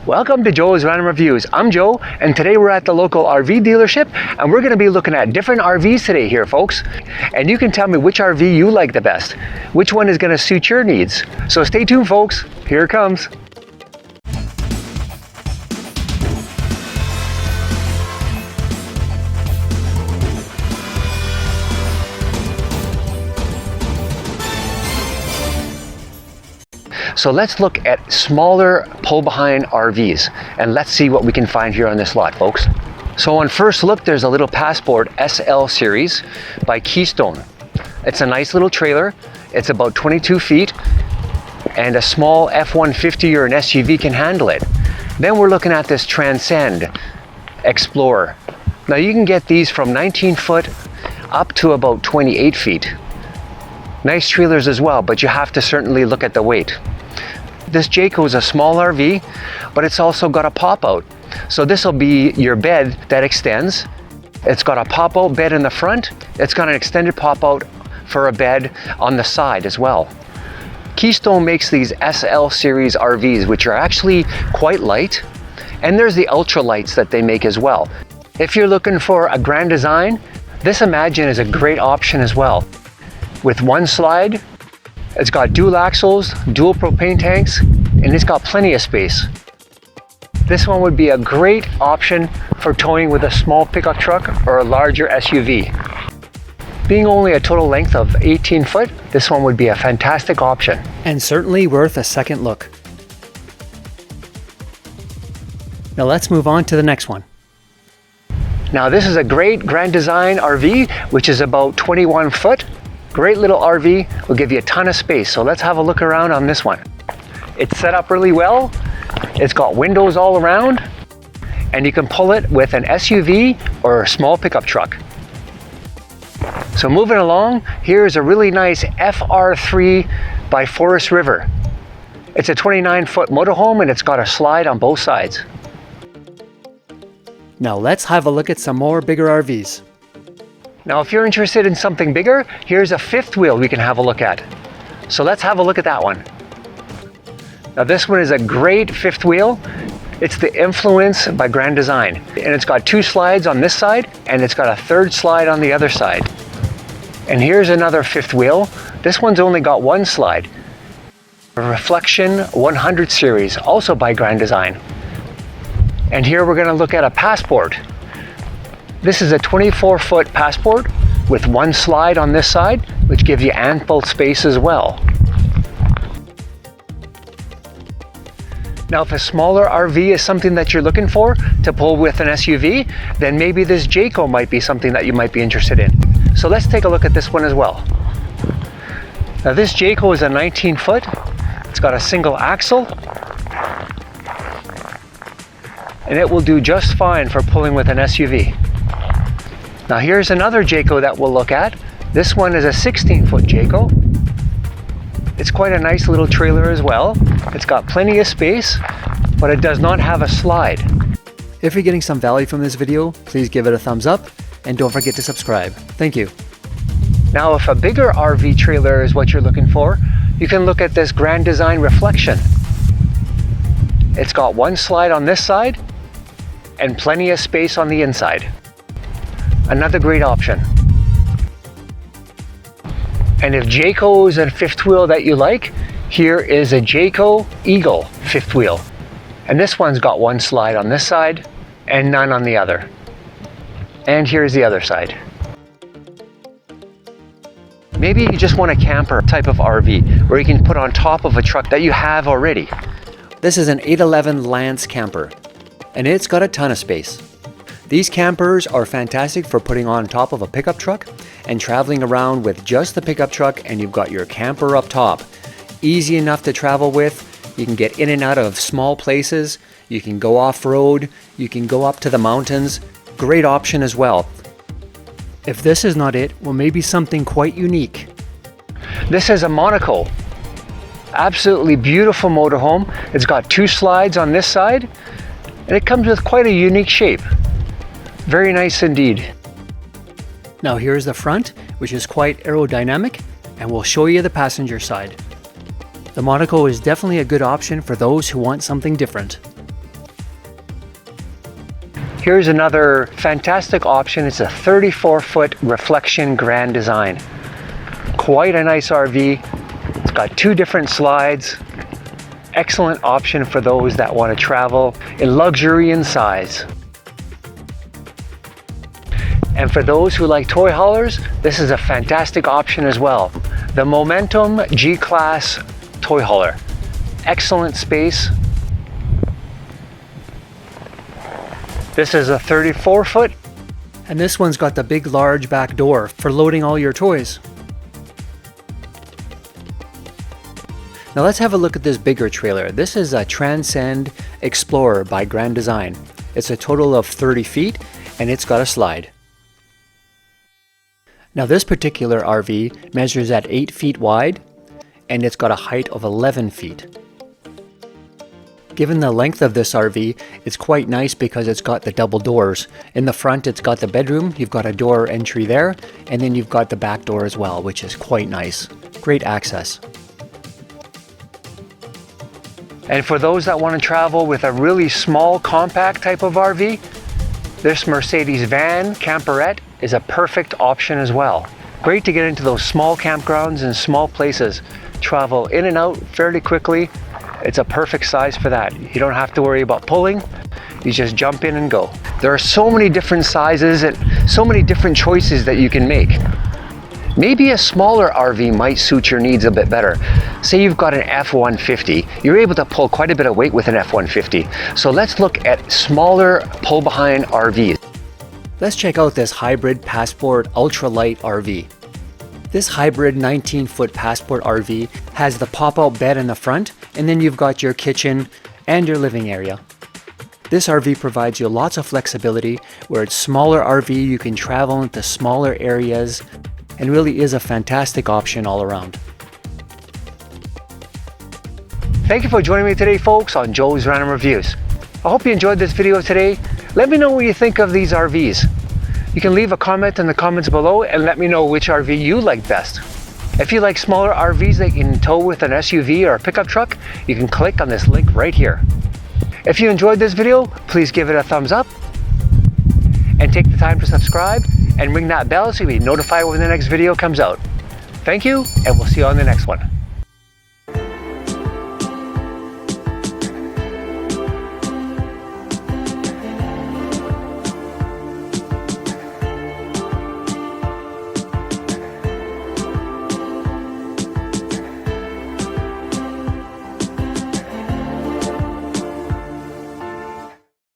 Welcome to Joe's Random Reviews. I'm Joe, and today we're at the local RV dealership, and we're going to be looking at different RVs today here, folks. And you can tell me which RV you like the best, which one is going to suit your needs. So stay tuned, folks. Here it comes. So let's look at smaller pull-behind RVs, and let's see what we can find here on this lot, folks. So on first look, there's a little Passport SL series by Keystone. It's a nice little trailer. It's about 22 feet, and a small F-150 or an SUV can handle it. Then we're looking at this Transcend Explorer. Now you can get these from 19 foot up to about 28 feet. Nice trailers as well, but you have to certainly look at the weight. This Jayco is a small RV, but it's also got a pop-out. So this will be your bed that extends. It's got a pop-out bed in the front. It's got an extended pop-out for a bed on the side as well. Keystone makes these SL series RVs, which are actually quite light. And there's the ultra lights that they make as well. If you're looking for a grand design, this Imagine is a great option as well. With one slide, it's got dual axles, dual propane tanks, and it's got plenty of space. This one would be a great option for towing with a small pickup truck or a larger SUV. Being only a total length of 18 foot, this one would be a fantastic option. And certainly worth a second look. Now let's move on to the next one. Now this is a great Grand Design RV, which is about 21 foot. Great little RV, will give you a ton of space. So let's have a look around on this one. It's set up really well. It's got windows all around, and you can pull it with an SUV or a small pickup truck. So moving along, here's a really nice FR3 by Forest River. It's a 29 foot motorhome, and it's got a slide on both sides. Now let's have a look at some more bigger RVs. Now if you're interested in something bigger, here's a fifth wheel we can have a look at. So let's have a look at that one. Now this one is a great fifth wheel. It's the Influence by Grand Design. And it's got two slides on this side, and it's got a third slide on the other side. And here's another fifth wheel. This one's only got one slide. A Reflection 100 series, also by Grand Design. And here we're gonna look at a Passport. This is a 24 foot Passport with one slide on this side, which gives you ample space as well. Now if a smaller RV is something that you're looking for to pull with an SUV, then maybe this Jayco might be something that you might be interested in. So let's take a look at this one as well. Now this Jayco is a 19 foot. It's got a single axle, and it will do just fine for pulling with an SUV. Now here's another Jayco that we'll look at. This one is a 16 foot Jayco. It's quite a nice little trailer as well. It's got plenty of space, but it does not have a slide. If you're getting some value from this video, please give it a thumbs up and don't forget to subscribe. Thank you. Now if a bigger RV trailer is what you're looking for, you can look at this Grand Design Reflection. It's got one slide on this side and plenty of space on the inside. Another great option. And if Jayco is a fifth wheel that you like, here is a Jayco Eagle fifth wheel. And this one's got one slide on this side and none on the other. And here's the other side. Maybe you just want a camper type of RV where you can put on top of a truck that you have already. This is an 811 Lance camper, and it's got a ton of space. These campers are fantastic for putting on top of a pickup truck and traveling around with just the pickup truck, and you've got your camper up top. Easy enough to travel with. You can get in and out of small places. You can go off-road. You can go up to the mountains. Great option as well. If this is not it, well, maybe something quite unique. This is a Monaco. Absolutely beautiful motorhome. It's got two slides on this side, and it comes with quite a unique shape. Very nice indeed. Now here's the front, which is quite aerodynamic, and we'll show you the passenger side. The Monaco is definitely a good option for those who want something different. Here's another fantastic option. It's a 34-foot reflection Grand Design. Quite a nice RV. It's got 2 different slides. Excellent option for those that want to travel in luxury and size. And for those who like toy haulers, this is a fantastic option as well. The Momentum G-Class toy hauler. Excellent space. This is a 34-foot. And this one's got the big large back door for loading all your toys. Now let's have a look at this bigger trailer. This is a Transcend Explorer by Grand Design. It's a total of 30 feet and it's got a slide. Now this particular RV measures at 8 feet wide and it's got a height of 11 feet. Given the length of this RV, it's quite nice because it's got the double doors. In the front it's got the bedroom, you've got a door entry there, and then you've got the back door as well, which is quite nice. Great access. And for those that want to travel with a really small compact type of RV, this Mercedes van Camperet is a perfect option as well. Great to get into those small campgrounds and small places. Travel in and out fairly quickly. It's a perfect size for that. You don't have to worry about pulling. You just jump in and go. There are so many different sizes and so many different choices that you can make. Maybe a smaller RV might suit your needs a bit better. Say you've got an F-150, you're able to pull quite a bit of weight with an F-150. So let's look at smaller pull-behind RVs. Let's check out this hybrid Passport ultralight RV. This hybrid 19-foot Passport RV has the pop-out bed in the front, and then you've got your kitchen and your living area. This RV provides you lots of flexibility. Where it's smaller RV, you can travel into smaller areas, and really is a fantastic option all around. Thank you for joining me today, folks, on Joe's Random Reviews. I hope you enjoyed this video today. Let me know what you think of these RVs. You can leave a comment in the comments below and let me know which RV you like best. If you like smaller RVs that you can tow with an SUV or a pickup truck, you can click on this link right here. If you enjoyed this video, please give it a thumbs up and take the time to subscribe and ring that bell so you'll be notified when the next video comes out. Thank you, and we'll see you on the next one.